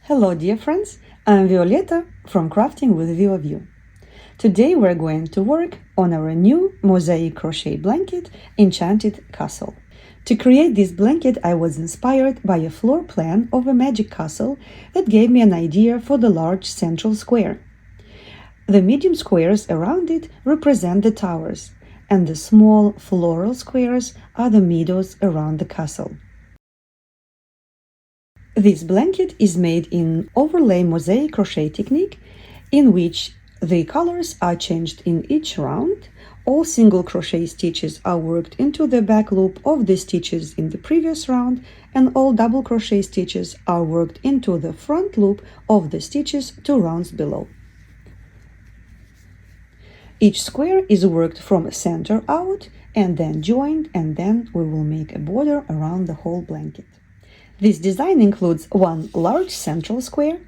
Hello dear friends, I'm Violeta from Crafting with VioView. Today we're going to work on our new Mosaic Crochet blanket, Enchanted Castle. To create this blanket I was inspired by a floor plan of a magic castle that gave me an idea for the large central square. The medium squares around it represent the towers, and the small floral squares are the meadows around the castle. This blanket is made in overlay mosaic crochet technique, in which the colors are changed in each round. All single crochet stitches are worked into the back loop of the stitches in the previous round, and all double crochet stitches are worked into the front loop of the stitches 2 rounds below. Each square is worked from center out and then joined, and then we will make a border around the whole blanket. This design includes 1 large central square,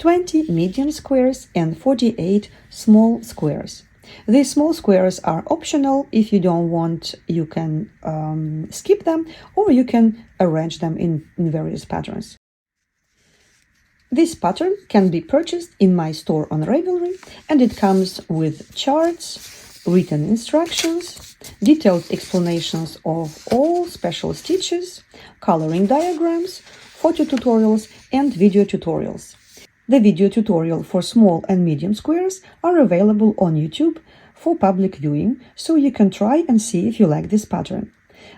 20 medium squares, and 48 small squares. These small squares are optional. If you don't want, you can skip them, or you can arrange them in various patterns. This pattern can be purchased in my store on Ravelry, and it comes with charts, written instructions, detailed explanations of all special stitches, coloring diagrams, photo tutorials, and video tutorials. The video tutorial for small and medium squares are available on YouTube for public viewing, so you can try and see if you like this pattern.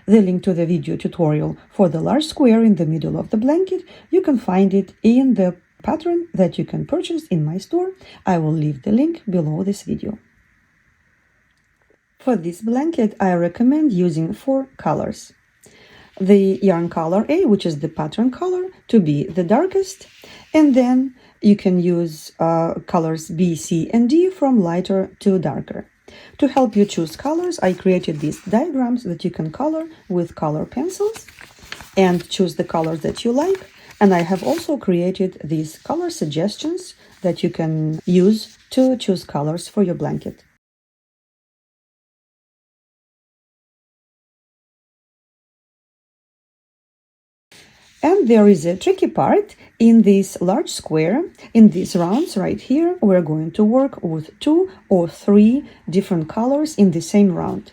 The link to the video tutorial for the large square in the middle of the blanket, you can find it in the pattern that you can purchase in my store. I will leave the link below this video. For this blanket, I recommend using 4 colors. The yarn color A, which is the pattern color, to be the darkest, and then you can use colors B, C, and D from lighter to darker. To help you choose colors, I created these diagrams that you can color with color pencils and choose the colors that you like. And I have also created these color suggestions that you can use to choose colors for your blanket. And there is a tricky part in this large square. In these rounds right here, we're going to work with 2 or 3 different colors in the same round.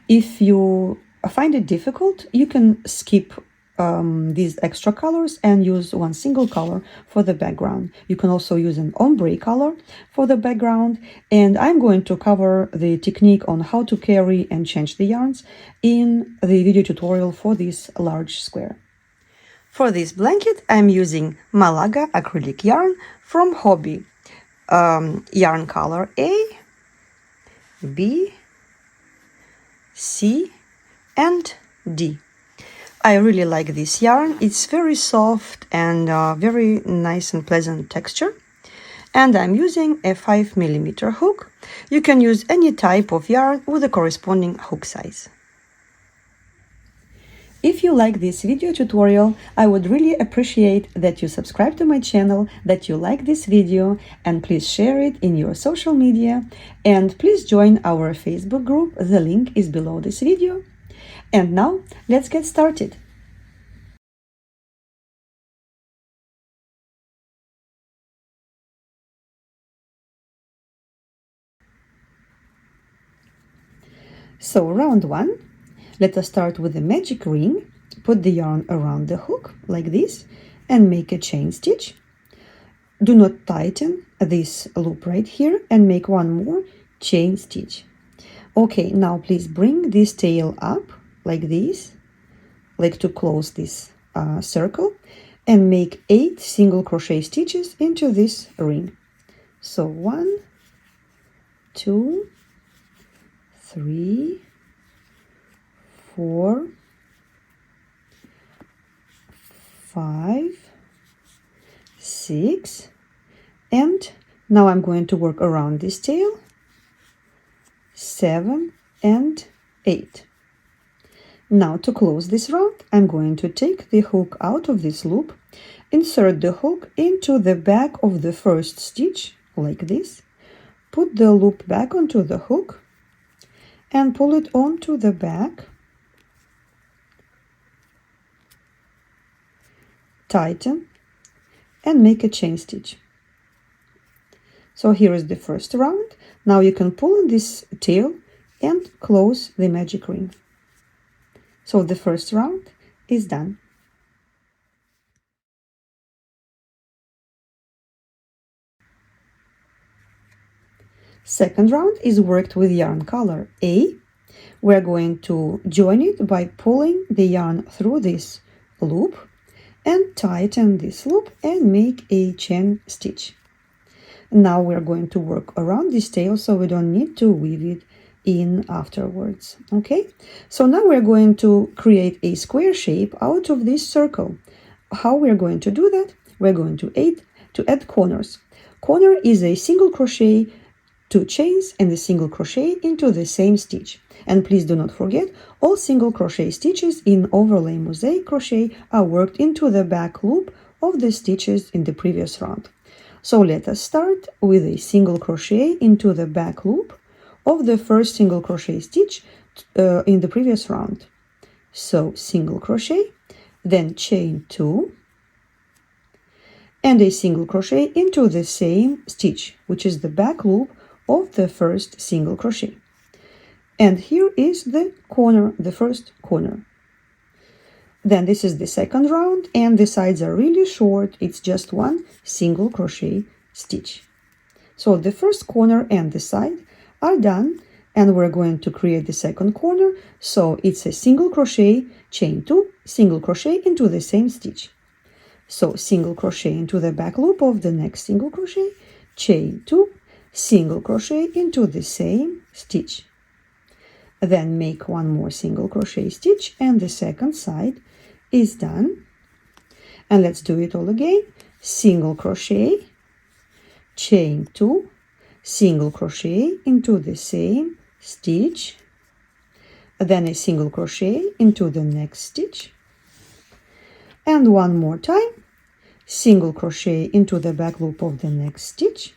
If you find it difficult, you can skip these extra colors and use 1 single color for the background. You can also use an ombre color for the background, and I'm going to cover the technique on how to carry and change the yarns in the video tutorial for this large square. For this blanket, I'm using Malaga acrylic yarn from Hobby. Yarn color A, B, C, and D. I really like this yarn. It's very soft and very nice and pleasant texture. And I'm using a 5mm hook. You can use any type of yarn with a corresponding hook size. If you like this video tutorial, I would really appreciate that you subscribe to my channel, that you like this video, and please share it in your social media. And please join our Facebook group. The link is below this video. And now, let's get started. So, round 1. Let us start with the magic ring. Put the yarn around the hook, like this, and make a chain stitch. Do not tighten this loop right here, and make 1 more chain stitch. Okay, now please bring this tail up, like this, like to close this circle, and make 8 single crochet stitches into this ring. So 1, 2, 3, 4, 5, 6, and now I'm going to work around this tail, 7 and 8. Now to close this round, I'm going to take the hook out of this loop, insert the hook into the back of the first stitch, like this, put the loop back onto the hook, and pull it onto the back, tighten, and make a chain stitch. So here is the first round. Now you can pull on this tail and close the magic ring. So the first round is done. Second round is worked with yarn color A. We're going to join it by pulling the yarn through this loop and tighten this loop and make a chain stitch. Now we're going to work around this tail, so we don't need to weave it in afterwards. Okay, so now we're going to create a square shape out of this circle. How we're going to do that? We're going to add corners. Corner is a single crochet, 2 chains, and a single crochet into the same stitch. And please do not forget, all single crochet stitches in overlay mosaic crochet are worked into the back loop of the stitches in the previous round. So let us start with a single crochet into the back loop of the first single crochet stitch in the previous round. So single crochet, then chain 2, and a single crochet into the same stitch, which is the back loop of the first single crochet. And here is the corner, the first corner. Then this is the second round, and the sides are really short. It's just one single crochet stitch. So the first corner and the side are done, and we're going to create the second corner. So it's a single crochet, chain 2, single crochet into the same stitch. So single crochet into the back loop of the next single crochet, chain 2, single crochet into the same stitch. Then make one more single crochet stitch, and the second side is done. And let's do it all again. Single crochet, chain 2, single crochet into the same stitch, then a single crochet into the next stitch, and one more time, single crochet into the back loop of the next stitch,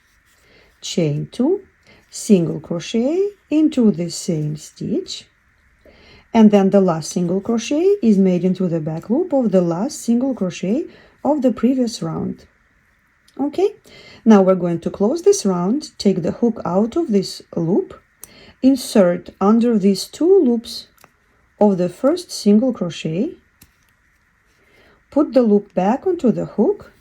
chain 2, single crochet into the same stitch, and then the last single crochet is made into the back loop of the last single crochet of the previous round. Okay, now we're going to close this round, take the hook out of this loop, insert under these 2 loops of the first single crochet, put the loop back onto the hook,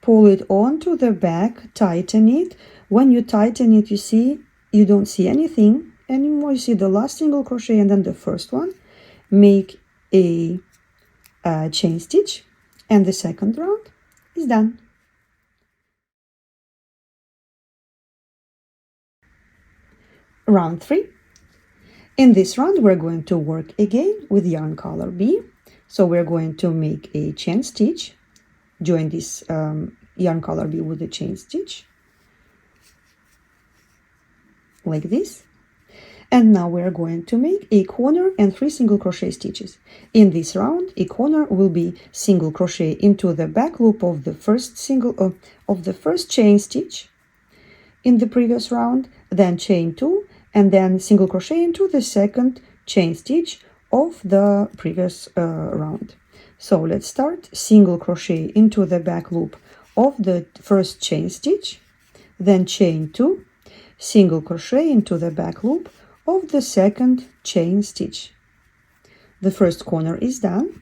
pull it onto the back, tighten it. When you tighten it, you see, you don't see anything anymore. You see the last single crochet and then the first one. Make a chain stitch, and the second round is done. Round 3. In this round, we're going to work again with yarn color B. So we're going to make a chain stitch, join this yarn color B with a chain stitch, like this. And now we're going to make a corner and 3 single crochet stitches. In this round, a corner will be single crochet into the back loop of the first chain stitch in the previous round, then chain 2, and then single crochet into the second chain stitch of the previous round. So let's start single crochet into the back loop of the first chain stitch, then chain 2, single crochet into the back loop of the second chain stitch. The first corner is done.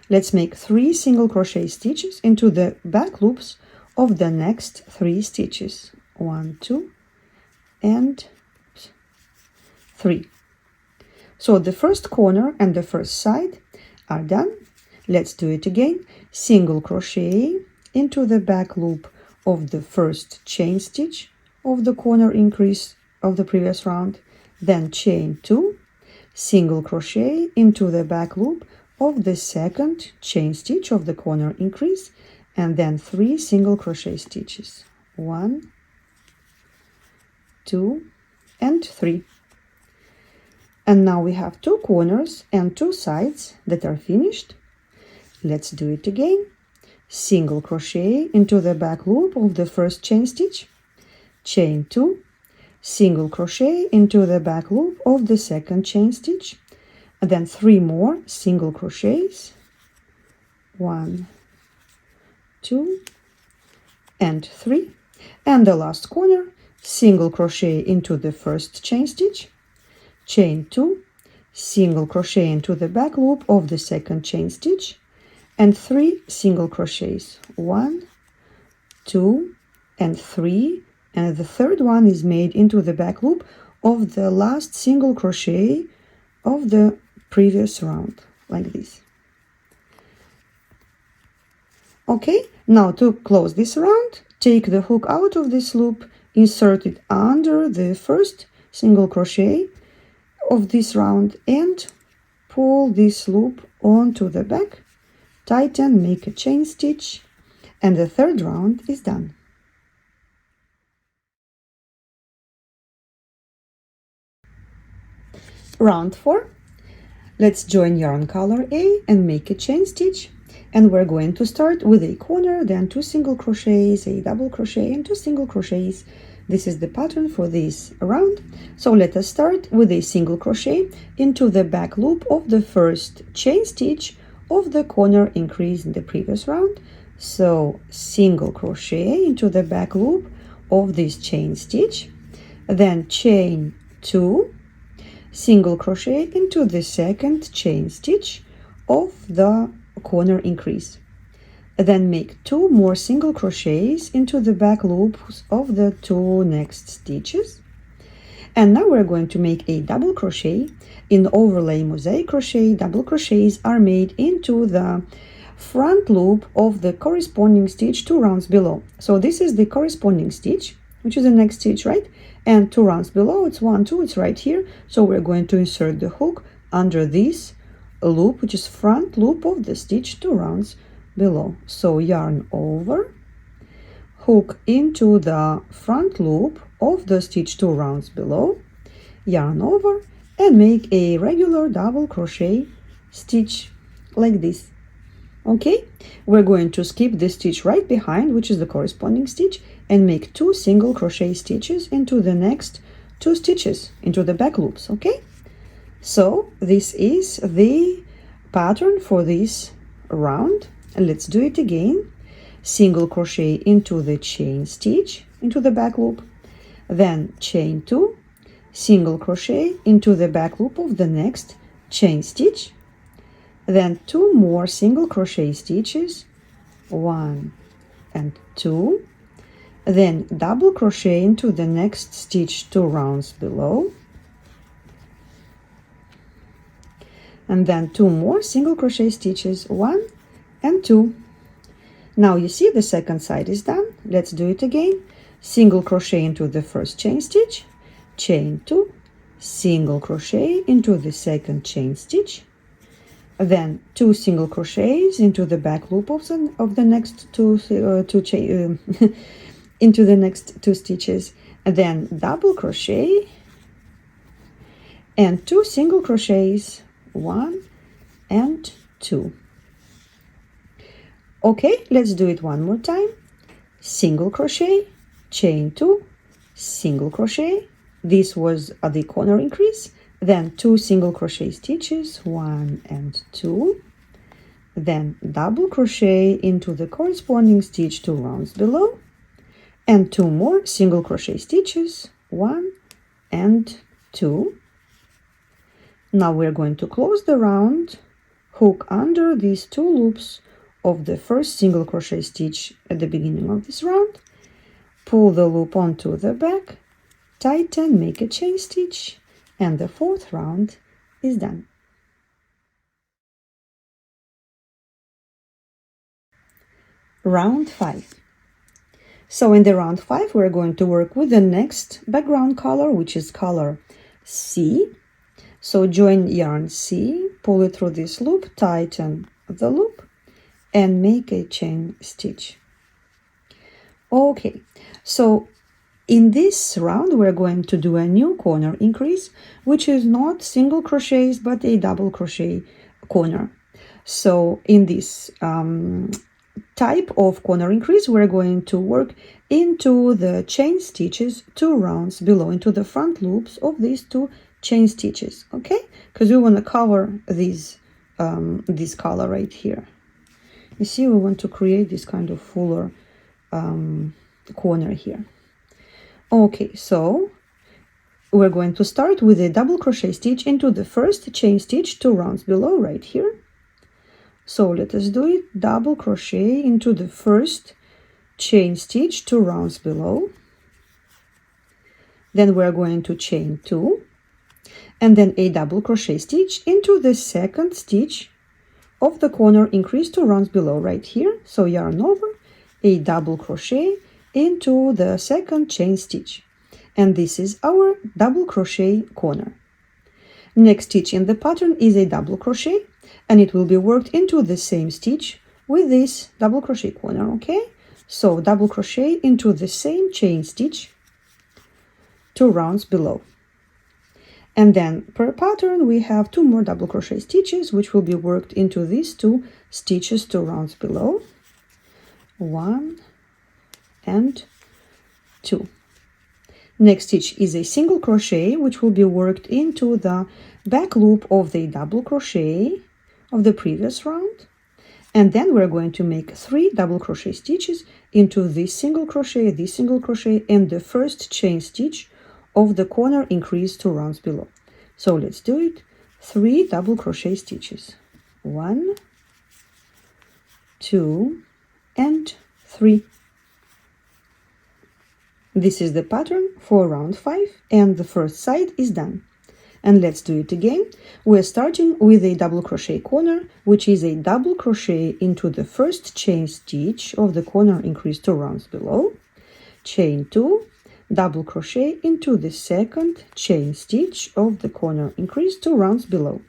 Let's make 3 single crochet stitches into the back loops of the next 3 stitches. 1, 2, and 3. So the first corner and the first side are done. Let's do it again. Single crochet into the back loop of the first chain stitch of the corner increase of the previous round, then chain 2, single crochet into the back loop of the second chain stitch of the corner increase, and then 3 single crochet stitches. 1, 2, and 3. And now we have 2 corners and 2 sides that are finished. Let's do it again. Single crochet into the back loop of the first chain stitch, chain 2, single crochet into the back loop of the second chain stitch, and then 3 more single crochets. 1, 2 and 3, and the last corner, single crochet into the first chain stitch, chain 2, single crochet into the back loop of the second chain stitch, and 3 single crochets, 1, 2 and 3, and the third one is made into the back loop of the last single crochet of the previous round, like this. Okay, now to close this round, take the hook out of this loop, insert it under the first single crochet of this round, and pull this loop onto the back, tighten, make a chain stitch, and the third round is done. Round 4. Let's join yarn color A and make a chain stitch, and we're going to start with a corner, then 2 single crochets, a double crochet, and 2 single crochets. This is the pattern for this round. So let us start with a single crochet into the back loop of the first chain stitch of the corner increase in the previous round. So single crochet into the back loop of this chain stitch, then chain 2, single crochet into the second chain stitch of the corner increase, then make 2 more single crochets into the back loops of the 2 next stitches. And now we're going to make a double crochet. In overlay mosaic crochet, double crochets are made into the front loop of the corresponding stitch 2 rounds below. So this is the corresponding stitch, which is the next stitch, right? And 2 rounds below, it's 1, 2, it's right here. So we're going to insert the hook under this loop, which is front loop of the stitch 2 rounds below. So yarn over, hook into the front loop of the stitch 2 rounds below, yarn over, and make a regular double crochet stitch like this. Okay, we're going to skip the stitch right behind, which is the corresponding stitch, and make 2 single crochet stitches into the next 2 stitches into the back loops. Okay, so this is the pattern for this round. And let's do it again. Single crochet into the chain stitch into the back loop, then chain 2, single crochet into the back loop of the next chain stitch, then 2 more single crochet stitches, 1 and 2, then double crochet into the next stitch 2 rounds below, and then 2 more single crochet stitches, 1 and 2. Now you see the second side is done. Let's do it again. Single crochet into the first chain stitch, chain 2, single crochet into the second chain stitch, then 2 single crochets into the back loop of the next into the next 2 stitches, and then double crochet and 2 single crochets, 1 and 2. Okay, let's do it one more time. Single crochet, chain 2, single crochet. This was the corner increase, then 2 single crochet stitches, 1 and 2, then double crochet into the corresponding stitch 2 rounds below, and 2 more single crochet stitches, 1 and 2. Now we're going to close the round, hook under these 2 loops of the first single crochet stitch at the beginning of this round, pull the loop onto the back, tighten, make a chain stitch, and the 4th round is done. Round 5. So in the round 5, we're going to work with the next background color, which is color C. So join yarn C, pull it through this loop, tighten the loop, and make a chain stitch. Okay, so in this round we're going to do a new corner increase, which is not single crochets but a double crochet corner. So in this type of corner increase, we're going to work into the chain stitches 2 rounds below, into the front loops of these 2 chain stitches, okay, because we want to cover these this color right here. You see, we want to create this kind of fuller corner here. Okay, so we're going to start with a double crochet stitch into the first chain stitch 2 rounds below right here. So let us do it. Double crochet into the first chain stitch 2 rounds below. Then we're going to chain 2 and then a double crochet stitch into the second stitch of the corner increase 2 rounds below right here. So yarn over, a double crochet into the second chain stitch, and this is our double crochet corner. Next stitch in the pattern is a double crochet, and it will be worked into the same stitch with this double crochet corner. Okay, so double crochet into the same chain stitch 2 rounds below, and then per pattern we have 2 more double crochet stitches which will be worked into these 2 stitches 2 rounds below. 1 and 2. Next stitch is a single crochet which will be worked into the back loop of the double crochet of the previous round, and then we're going to make 3 double crochet stitches into this single crochet, and the first chain stitch of the corner increase 2 rounds below. So let's do it. 3 double crochet stitches. 1, 2 and 3. This is the pattern for round 5, and the first side is done. And let's do it again. We're starting with a double crochet corner, which is a double crochet into the first chain stitch of the corner increase 2 rounds below, chain 2, double crochet into the second chain stitch of the corner increase 2 rounds below,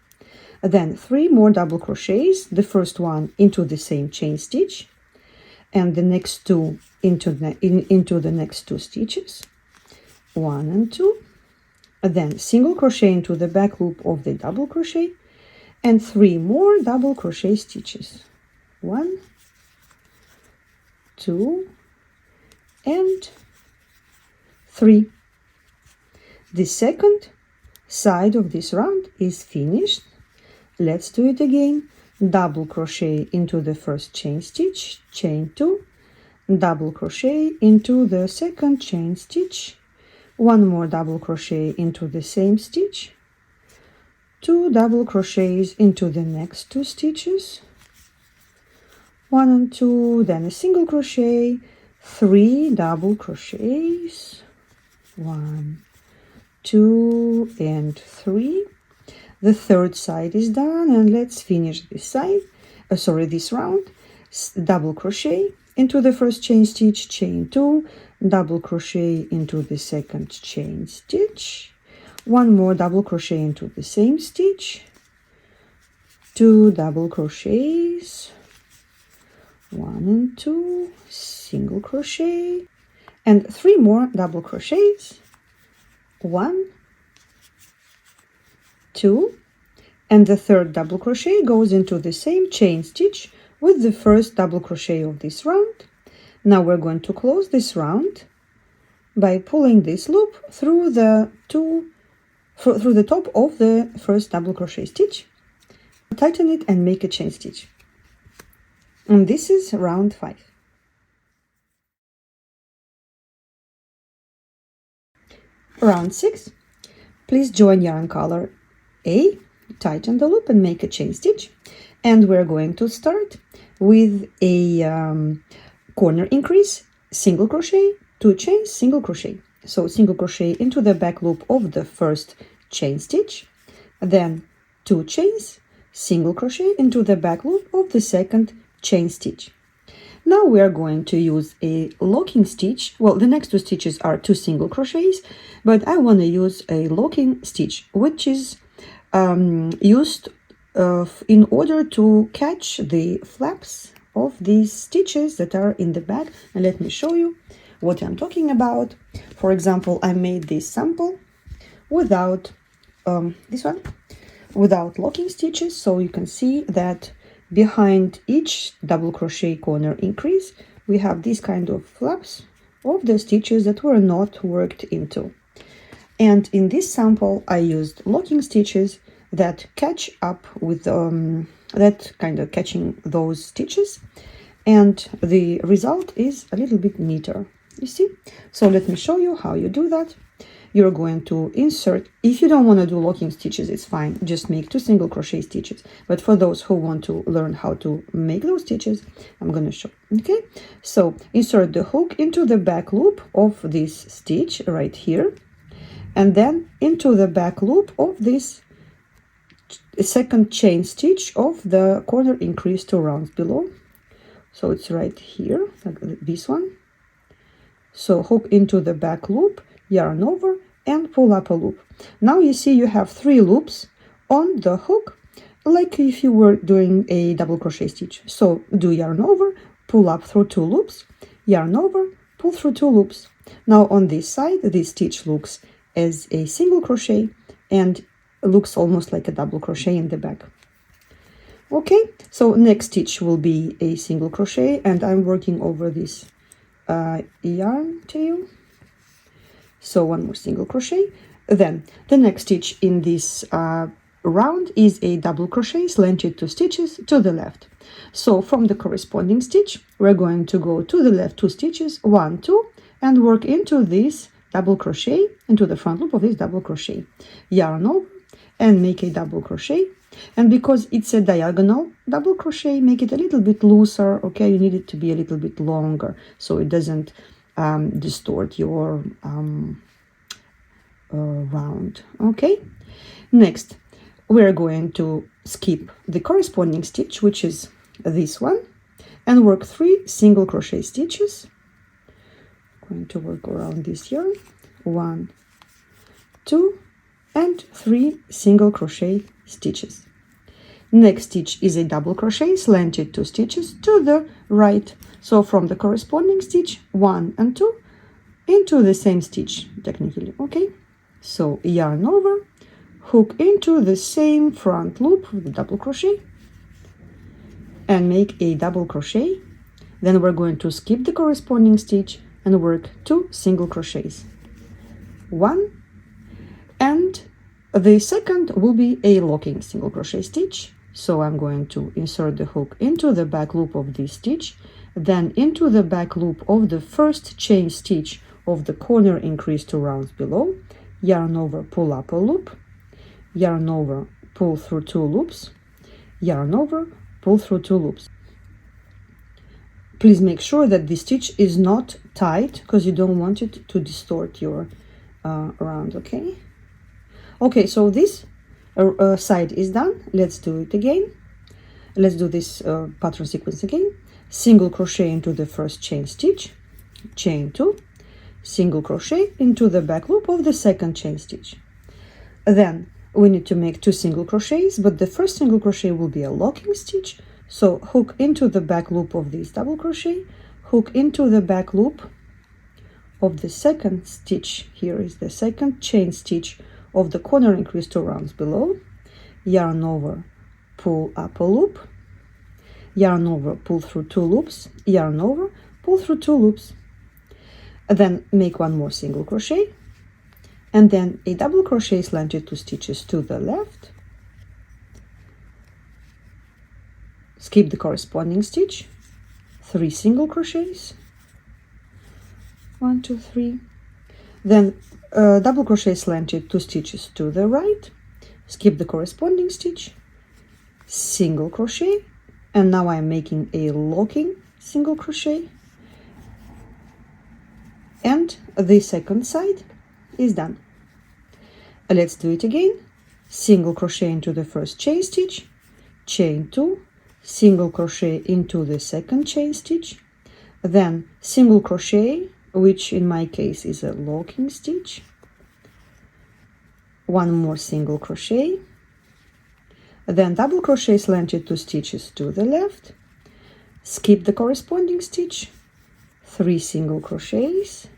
then 3 more double crochets, the first one into the same chain stitch and the next 2 into the next 2 stitches, 1 and 2, then single crochet into the back loop of the double crochet and 3 more double crochet stitches, 1, 2 and 3. The second side of this round is finished. Let's do it again. Double crochet into the first chain stitch, chain 2, double crochet into the second chain stitch, 1 more double crochet into the same stitch, 2 double crochets into the next 2 stitches, 1 and 2, then a single crochet, 3 double crochets, 1, 2 and 3. The third side is done, and let's finish this side, this round. Double crochet into the first chain stitch, chain 2, double crochet into the second chain stitch, 1 more double crochet into the same stitch, 2 double crochets, 1 and 2, single crochet, and 3 more double crochets, 1, 2, and the third double crochet goes into the same chain stitch with the first double crochet of this round. Now we're going to close this round by pulling this loop through the top of the first double crochet stitch, tighten it and make a chain stitch. And this is round 5. Round 6. Please join yarn color A, tighten the loop and make a chain stitch. And we're going to start with a corner increase, single crochet, 2 chains, single crochet. So single crochet into the back loop of the first chain stitch, then 2 chains, single crochet into the back loop of the second chain stitch. Now we are going to use a locking stitch. Well, the next 2 stitches are 2 single crochets, but I want to use a locking stitch, which is used in order to catch the flaps of these stitches that are in the back. And let me show you what I'm talking about. For example, I made this sample without without locking stitches, so you can see that behind each double crochet corner increase we have these kind of flaps of the stitches that were not worked into. And in this sample I used locking stitches that catch up with that kind of catching those stitches, and the result is a little bit neater, you see. So let me show you how you do that. You're going to insert, if you don't want to do locking stitches, it's fine, just make 2 single crochet stitches. But for those who want to learn how to make those stitches, I'm going to show. Okay, so insert the hook into the back loop of this stitch right here, and then into the back loop of this second chain stitch of the corner increase 2 rounds below. So it's right here, like this one. So hook into the back loop, yarn over, and pull up a loop. Now you see you have 3 loops on the hook, like if you were doing a double crochet stitch. So do yarn over, pull up through 2 loops, yarn over, pull through 2 loops. Now on this side, this stitch looks as a single crochet and looks almost like a double crochet in the back. Okay, so next stitch will be a single crochet, and I'm working over this yarn tail. So 1 more single crochet. Then the next stitch in this round is a double crochet slanted 2 stitches to the left. So from the corresponding stitch, we're going to go to the left 2 stitches, 1, 2, and work into this double crochet, into the front loop of this double crochet. Yarn over and make a double crochet. And because it's a diagonal double crochet, make it a little bit looser. Okay, you need it to be a little bit longer so it doesn't distort your round. Okay, next we're going to skip the corresponding stitch, which is this one, and work 3 single crochet stitches. I'm going to work around this yarn, 1, 2, and 3 single crochet stitches. Next stitch is a double crochet slanted 2 stitches to the right. So from the corresponding stitch, 1 and 2, into the same stitch technically. Okay, so yarn over, hook into the same front loop with the double crochet and make a double crochet. Then we're going to skip the corresponding stitch and work 2 single crochets, 1, and the second will be a locking single crochet stitch. So I'm going to insert the hook into the back loop of this stitch, then into the back loop of the first chain stitch of the corner increase 2 rounds below, yarn over, pull up a loop, yarn over, pull through 2 loops, yarn over, pull through 2 loops. Please make sure that the stitch is not tight because you don't want it to distort your round. Okay, so this side is done. Let's do it again. Let's do this pattern sequence again. Single crochet into the first chain stitch, chain 2, single crochet into the back loop of the second chain stitch. Then we need to make 2 single crochets, but the first single crochet will be a locking stitch. So hook into the back loop of this double crochet, hook into the back loop of the second stitch. Here is the second chain stitch of the corner increase 2 rounds below, yarn over, pull up a loop, yarn over, pull through 2 loops, yarn over, pull through 2 loops, and then make 1 more single crochet, and then a double crochet slanted 2 stitches to the left, skip the corresponding stitch, 3 single crochets, 1, 2, 3, then double crochet slanted 2 stitches to the right, skip the corresponding stitch, single crochet, and now I'm making a locking single crochet, and the second side is done. Let's do it again. Single crochet into the first chain stitch, chain 2, single crochet into the second chain stitch, then single crochet, which in my case is a locking stitch, 1 more single crochet, then double crochet slanted 2 stitches to the left, skip the corresponding stitch, 3 single crochets,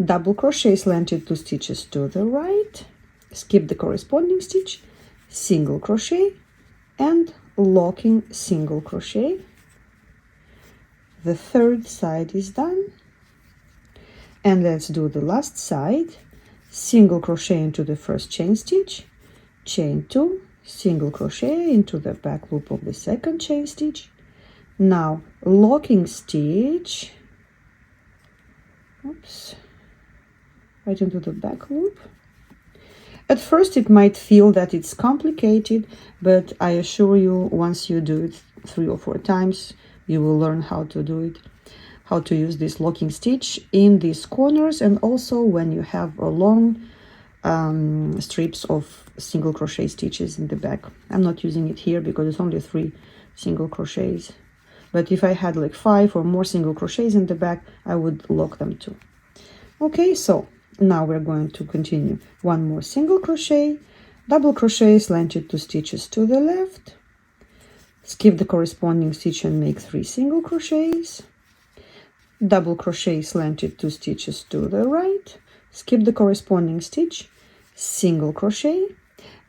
double crochet slanted 2 stitches to the right, skip the corresponding stitch, single crochet, and locking single crochet. The third side is done, and let's do the last side. Single crochet into the first chain stitch, chain 2, single crochet into the back loop of the second chain stitch. Now locking stitch, oops, right into the back loop. At first it might feel that it's complicated, but I assure you, once you do it 3 or 4 times, you will learn how to do it, how to use this locking stitch in these corners, and also when you have a long strips of single crochet stitches in the back. I'm not using it here because it's only 3 single crochets, but if I had like 5 or more single crochets in the back, I would lock them too. Okay, so now we're going to continue. 1 more single crochet, double crochet, slanted 2 stitches to the left, skip the corresponding stitch and make 3 single crochets, double crochet, slanted 2 stitches to the right, skip the corresponding stitch, single crochet,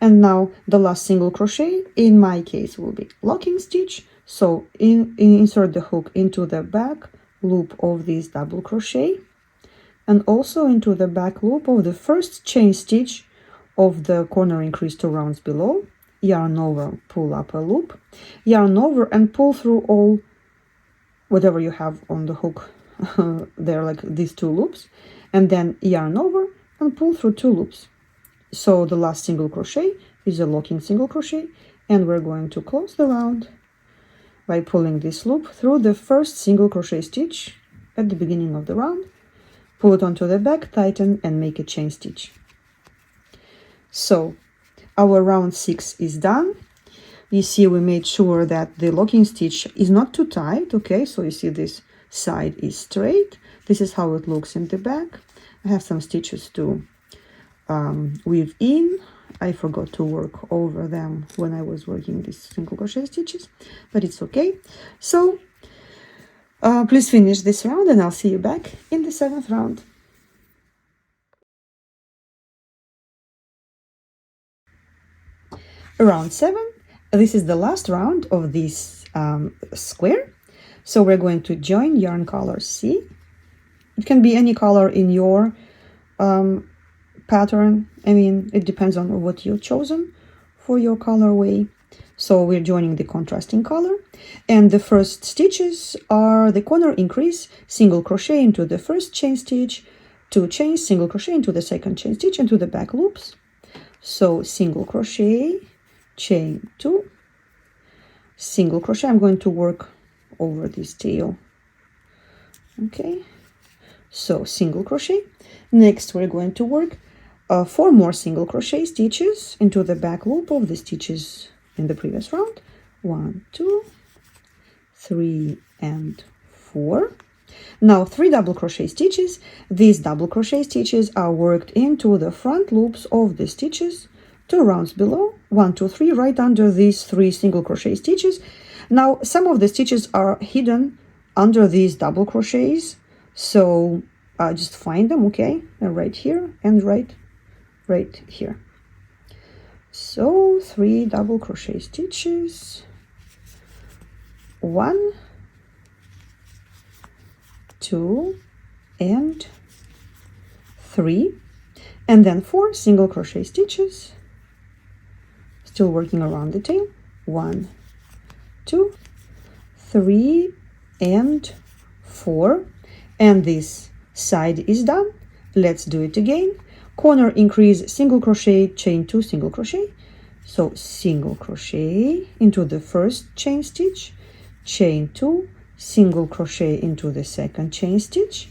and now the last single crochet in my case will be locking stitch. So insert the hook into the back loop of this double crochet and also into the back loop of the first chain stitch of the corner increase 2 rounds below, yarn over, pull up a loop, yarn over and pull through all whatever you have on the hook there, like these 2 loops, and then yarn over and pull through 2 loops. So the last single crochet is a locking single crochet, and we're going to close the round by pulling this loop through the first single crochet stitch at the beginning of the round, pull it onto the back, tighten and make a chain stitch. So our round 6 is done. You see we made sure that the locking stitch is not too tight. Okay, so you see this side is straight. This is how it looks in the back. I have some stitches to weave in. I forgot to work over them when I was working these single crochet stitches, but it's okay. So please finish this round and I'll see you back in the 7th round. Round 7. This is the last round of this square. So we're going to join yarn color C. It can be any color in your pattern. I mean, it depends on what you've chosen for your colorway. So we're joining the contrasting color, and the first stitches are the corner increase, single crochet into the first chain stitch, 2 chains, single crochet into the second chain stitch into the back loops. So single crochet, chain 2, single crochet. I'm going to work over this tail. Okay, so single crochet. Next we're going to work 4 more single crochet stitches into the back loop of the stitches in the previous round. 1, 2, 3 and 4. Now 3 double crochet stitches. These double crochet stitches are worked into the front loops of the stitches 2 rounds below, 1, 2, 3, right under these 3 single crochet stitches. Now some of the stitches are hidden under these double crochets, so just find them. Okay, and right here and right here. So 3 double crochet stitches, 1, 2 and 3, and then 4 single crochet stitches, still working around the tail. 1, 2, 3 and 4, and this side is done. Let's do it again. Corner increase, single crochet, chain 2, single crochet. So single crochet into the first chain stitch, chain 2, single crochet into the second chain stitch.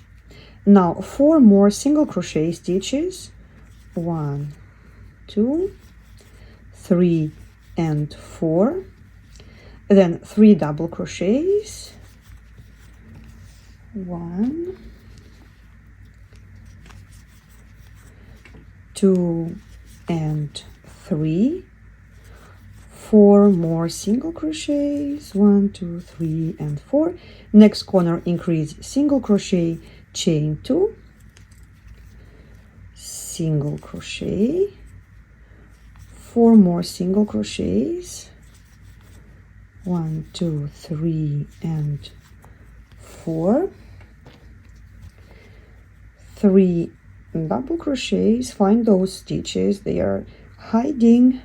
Now 4 more single crochet stitches, 1, 2, 3 and 4, then 3 double crochets, 1, 2 and 3, 4 more single crochets, 1, 2, 3 and 4. Next corner increase, single crochet, chain 2, single crochet, 4 more single crochets, 1, 2, 3 and 4, 3 double crochets. Find those stitches, they are hiding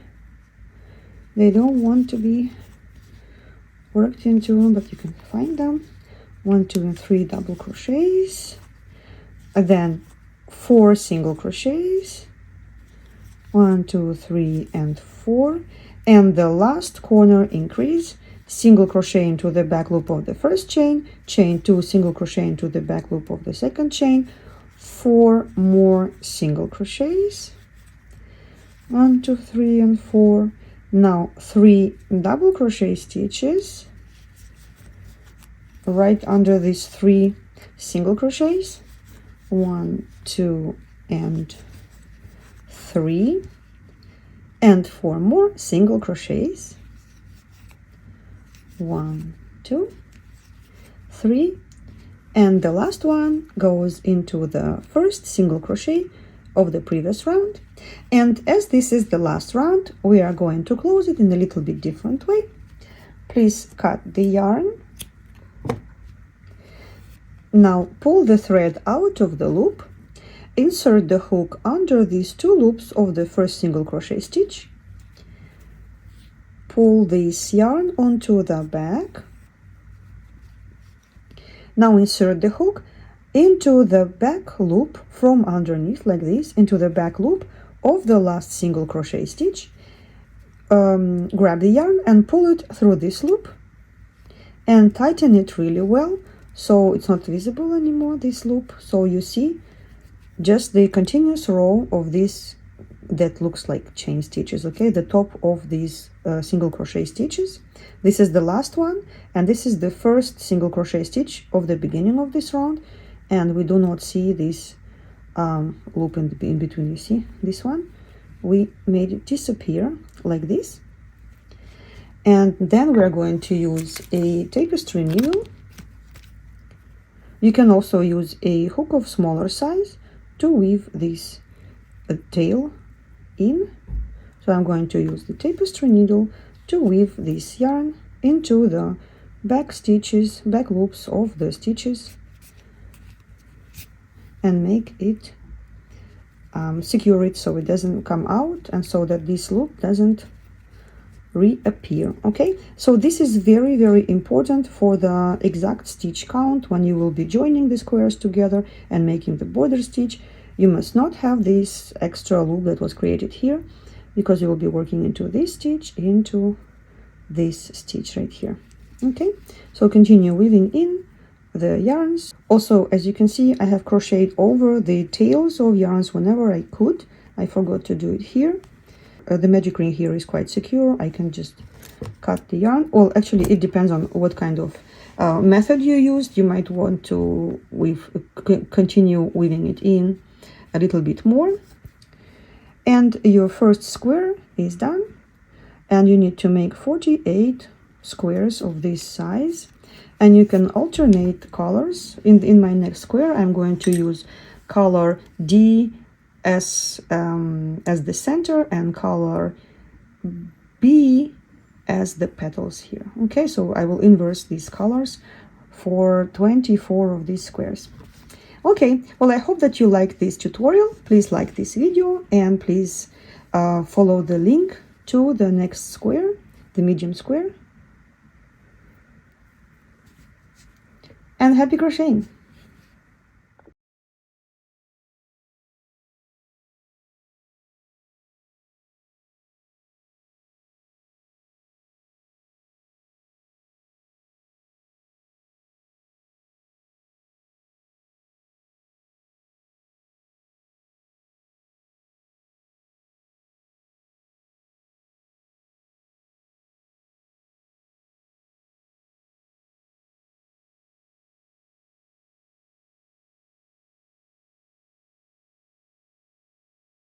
They don't want to be worked into, but you can find them. 1, 2, and 3 double crochets, and then 4 single crochets, 1, 2, 3, and 4, and the last corner increase, single crochet into the back loop of the first chain, chain 2, single crochet into the back loop of the second chain, 4 more single crochets, 1, 2, 3, and 4. Now 3 double crochet stitches right under these 3 single crochets, 1, 2, and 3, and 4 more single crochets, 1, 2, 3, and the last one goes into the first single crochet of the previous round. And as this is the last round, we are going to close it in a little bit different way. Please cut the yarn. Now pull the thread out of the loop, insert the hook under these 2 loops of the first single crochet stitch, pull this yarn onto the back. Now insert the hook into the back loop from underneath, like this, into the back loop of the last single crochet stitch. Grab the yarn and pull it through this loop and tighten it really well so it's not visible anymore, this loop. So you see just the continuous row of this that looks like chain stitches, okay, the top of these single crochet stitches. This is the last one, and this is the first single crochet stitch of the beginning of this round, and we do not see this loop in between. You see this one, we made it disappear like this. And then we're going to use a tapestry needle. You can also use a hook of smaller size to weave this tail in. So I'm going to use the tapestry needle to weave this yarn into the back stitches, back loops of the stitches, and make it secure it so it doesn't come out and so that this loop doesn't reappear. Okay, so this is very, very important for the exact stitch count when you will be joining the squares together and making the border stitch. You must not have this extra loop that was created here, because you will be working into this stitch, into this stitch right here. Okay, so continue weaving in the yarns. Also, as you can see, I have crocheted over the tails of yarns whenever I could. I forgot to do it here. The magic ring here is quite secure. I can just cut the yarn. Well, actually, it depends on what kind of method you used. You might want to continue weaving it in a little bit more. And your first square is done, and you need to make 48 squares of this size, and you can alternate colors. In my next square, I'm going to use color D as the center and color B as the petals here. Okay, so I will inverse these colors for 24 of these squares. Okay, well, I hope that you liked this tutorial. Please like this video, and please follow the link to the next square, the medium square. And happy crocheting!